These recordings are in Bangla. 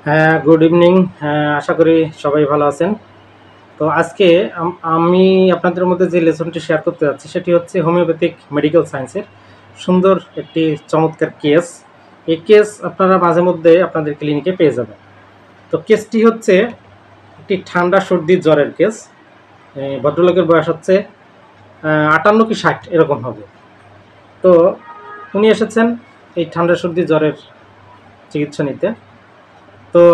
হ্যাঁ, গুড ইভিনিং। হ্যাঁ, আশা করি সবাই ভালো আছেন। তো আজকে আমি আপনাদের মধ্যে যে লেসনটি শেয়ার করতে যাচ্ছি সেটি হচ্ছে হোমিওপ্যাথিক মেডিকেল সায়েন্সের সুন্দর একটি চমৎকার কেস। এই কেস আপনারা মাঝে মধ্যে আপনাদের ক্লিনিকে পেয়ে যাবেন। তো কেসটি হচ্ছে একটি ঠান্ডা সর্দি জ্বরের কেস। ভদ্রলোকের বয়স হচ্ছে 58 কি 60 এরকম হবে। তো উনি এসেছেন এই ঠান্ডা সর্দি জ্বরের চিকিৎসা নিতে। তো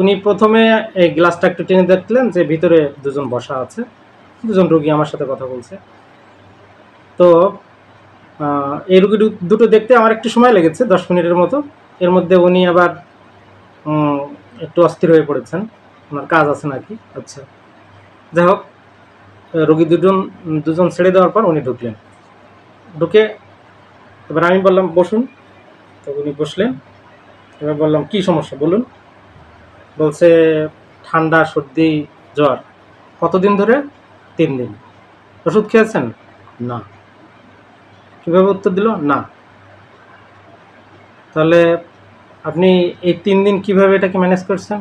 উনি প্রথমে এই গ্লাসটা একটু টেনে দেখলেন যে ভিতরে দুজন বসা আছে, দুজন রোগী আমার সাথে কথা বলছে। তো এই রোগী দুটো দেখতে আমার একটু সময় লেগেছে, 10 মিনিটের মতো। এর মধ্যে উনি আবার একটু অস্থির হয়ে পড়েছেন, ওনার কাজ আছে নাকি। আচ্ছা, যাই হোক, রোগী দুজন ছেড়ে দেওয়ার পর উনি ঢুকে এবার আমি বললাম বসুন। তো উনি বসলেন। এবার বললাম কি সমস্যা বলুন। বলছে ঠান্ডা সর্দি জ্বর। কতদিন ধরে? 3 দিন। ওষুধ খেয়েছেন? না। কীভাবে উত্তর দিল? না। তাহলে আপনি এই 3 দিন কীভাবে এটাকে ম্যানেজ করছেন?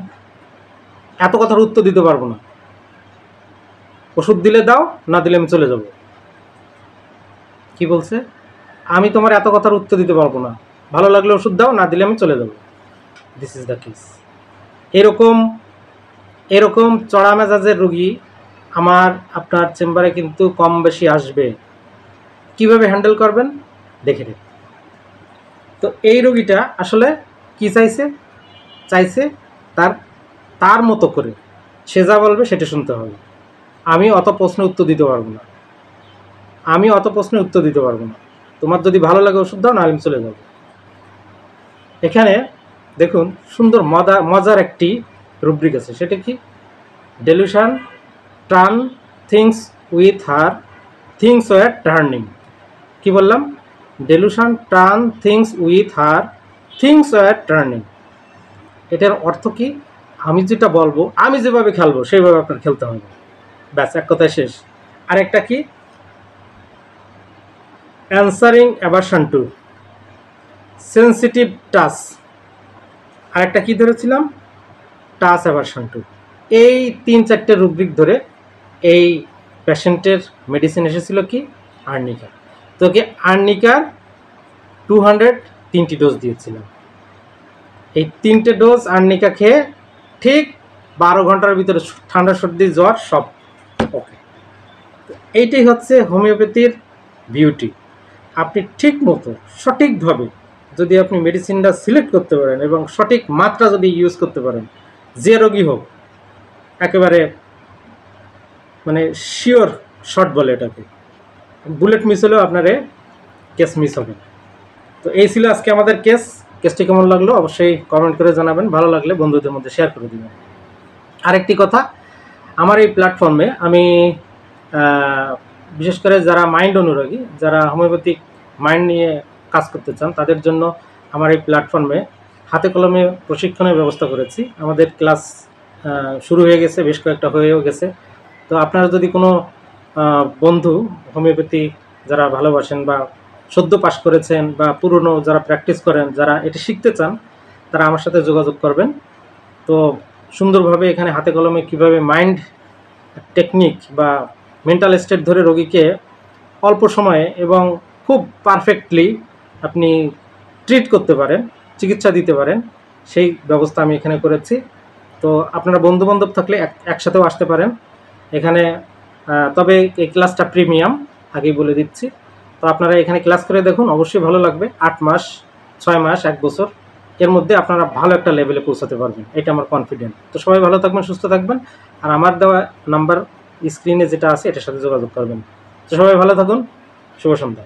এত কথার উত্তর দিতে পারবো না। ওষুধ দিলে দাও, না দিলে আমি চলে যাব। কি বলছে? আমি তোমার এত কথার উত্তর দিতে পারবো না, ভালো লাগলে ওষুধ দাও, না দিলে আমি চলে যাব। This is the case. এরকম চড়া মেজাজের রোগী আপনার চেম্বারে কিন্তু কম বেশি আসবে। কিভাবে হ্যান্ডেল করবেন দেখে নিন। তো এই রোগীটা আসলে কি চাইছে তার মতো করে সে যা বলবে সেটা শুনতে হবে। আমি অত প্রশ্নের উত্তর দিতে পারবো না। তোমার যদি ভালো লাগে ওষুধ দাও, না আমি চলে যাব। এখানে দেখুন সুন্দর মজার একটি রুব্রিক আছে। সেটা কি? Delusion turn things with her, things were turning. কি বললাম? Delusion turn things with her, things were turning. এটার অর্থ কি? আমি যেটা বলবো, আমি যেভাবে খেলবো সেইভাবে আপনার খেলতে হবে। ব্যাস, এক কথায় শেষ। আরেকটা কি? Answering aversion to, sensitive touch. আরেকটা কি ধরেছিলাম? Touch aversion to. এই 3-4টে রুব্রিক ধরে এই পেশেন্টের মেডিসিন এসেছিল কি? আর্নিকা। তোকে আর্নিকার 200 ডোজ দিয়েছিলাম। এই 3টে ডোজ আর্নিকা খেয়ে ঠিক 12 ঘন্টার ভিতরে ঠান্ডা সর্দি জ্বর সব ওকে। এইটাই হচ্ছে হোমিওপ্যাথির বিউটি। আপনি ঠিক মতো সঠিকভাবে যদি আপনি মেডিসিনটা সিলেক্ট করতে পারেন এবং সঠিক মাত্রা যদি ইউজ করতে পারেন, যে রোগী হোক একেবারে মানে শিওর শট বলে এটাকে, বুলেট মিস হলেও আপনারে কেস মিস হবে। তো এই ছিল আজকে আমাদের কেসটি কেমন লাগলো অবশ্যই কমেন্ট করে জানাবেন। ভালো লাগলে বন্ধুদের মধ্যে শেয়ার করে দেবেন। আরেকটি কথা, আমার এই প্ল্যাটফর্মে আমি বিশেষ করে যারা মাইন্ড অনুরাগী, যারা হোমিওপ্যাথিক মাইন্ড নিয়ে কাজ করতে চান, তাদের জন্য আমার এই প্ল্যাটফর্মে হাতে কলমে প্রশিক্ষণের ব্যবস্থা করেছি। আমাদের ক্লাস শুরু হয়ে গেছে, বেশ কয়েকটা হয়েও গেছে। তো আপনারা যদি কোনো বন্ধু হোমিওপ্যাথি যারা ভালোবাসেন বা সদ্য পাশ করেছেন বা পুরনো যারা প্র্যাকটিস করেন, যারা এটি শিখতে চান, তারা আমার সাথে যোগাযোগ করবেন। তো সুন্দরভাবে এখানে হাতে কলমে কিভাবে মাইন্ড টেকনিক বা মেন্টাল স্টেট ধরে রোগীকে অল্প সময়ে এবং খুব পারফেক্টলি আপনি ট্রিট করতে পারেন, চিকিৎসা দিতে পারেন, সেই ব্যবস্থা আমি এখানে করেছি। তো আপনারা বন্ধুবান্ধব থাকলে একসাথেও আসতে পারেন এখানে। তবে এই ক্লাসটা প্রিমিয়াম, আগেই বলে দিচ্ছি। তো আপনারা এখানে ক্লাস করে দেখুন, অবশ্যই ভালো লাগবে। 8 মাস, 6 মাস, 1 বছর এর মধ্যে আপনারা ভালো একটা লেভেলে পৌঁছাতে পারবেন, এটা আমার কনফিডেন্ট। তো সবাই ভালো থাকবেন, সুস্থ থাকবেন। আর আমার দেওয়া নাম্বার স্ক্রিনে যেটা আছে এটার সাথে যোগাযোগ করবেন। তো সবাই ভালো থাকুন, শুভ সন্ধ্যা।